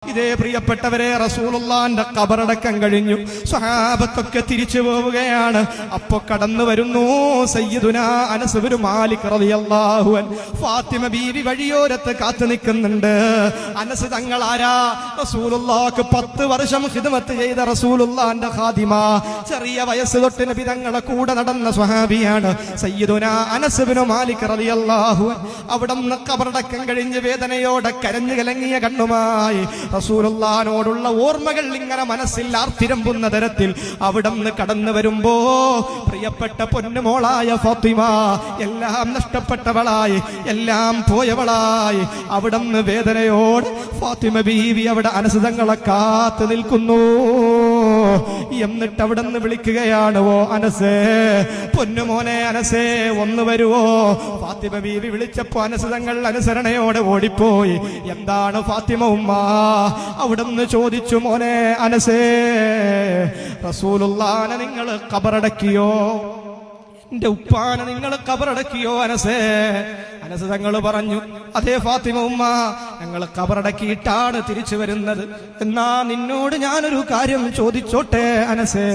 ഇതേ പ്രിയപ്പെട്ടവരെ, റസൂലുള്ളാന്റെ ഖബറടക്കം കഴിഞ്ഞു. സ്വഹാബത്തൊക്കെ തിരിച്ചു പോവുകയാണ്. അപ്പൊ കടന്നു വരുന്നു സയ്യിദുനാ അനസ് ഇബ്നു മാലിക് റളിയല്ലാഹു അൻഹു. ഫാത്തിമ ബീവി വഴിയോരത്ത് കാത്തു നിൽക്കുന്നുണ്ട്. അനസ് തങ്ങൾ ആരാ? റസൂലുള്ളാഹിക്ക് 10 വർഷം ഖിദ്മത്ത് ചെയ്ത റസൂലുള്ളാന്റെ ഖാദിമ. ചെറിയ വയസ്സ് തൊട്ട് നബി തങ്ങളെ കൂടെ നടന്ന സ്വഹാബിയാണ് സയ്യിദുനാ അനസ് ഇബ്നു മാലിക് റളിയല്ലാഹു അൻഹു. അവിടുന്ന് ഖബറടക്കം കഴിഞ്ഞ് വേദനയോടെ കരഞ്ഞു കലങ്ങിയ കണ്ണുമായി റസൂലുള്ളാഹിനോടുള്ള ഓർമ്മകൾ ഇങ്ങനെ മനസ്സിൽ ആർത്തിരമ്പുന്ന തരത്തിൽ അവിടുന്ന് കടന്നു വരുമ്പോ പ്രിയപ്പെട്ട പൊന്നുമോളായ ഫാത്തിമ എല്ലാം നഷ്ടപ്പെട്ടവളായി, എല്ലാം പോയവളായി അവിടുന്ന് വേദനയോട് ഫാത്തിമ ബീവി അവിടെ അനസ് തങ്ങളെ കാത്തു നിൽക്കുന്നു. എന്നിട്ട് അവിടുന്ന് വിളിക്കുകയാണ്, ഓ അനസേ, പൊന്നുമോനെ അനസേ, ഒന്ന് വരുവോ? ഫാത്തിമ ബീവി വിളിച്ചപ്പോ അനസ് തങ്ങൾ അനുസരണയോടെ ഓടിപ്പോയി. എന്താണ് ഫാത്തിമ ഉമ്മ? അവിടുന്ന് ചോദിച്ചു, മോനെ അനസേ, റസൂലുള്ളാഹിനെ നിങ്ങൾ ഖബറടക്കിയോ? എന്റെ ഉപ്പാനെ നിങ്ങൾ ഖബറടക്കിയോ അനസേ? അനസ് തങ്ങൾ പറഞ്ഞു, അതേ ഫാത്തിമ ഉമ്മ, ഞങ്ങൾ ഖബറടക്കിയിട്ടാണ് തിരിച്ചു വരുന്നത്. എന്നാ നിന്നോട് ഞാനൊരു കാര്യം ചോദിച്ചോട്ടെ അനസേ?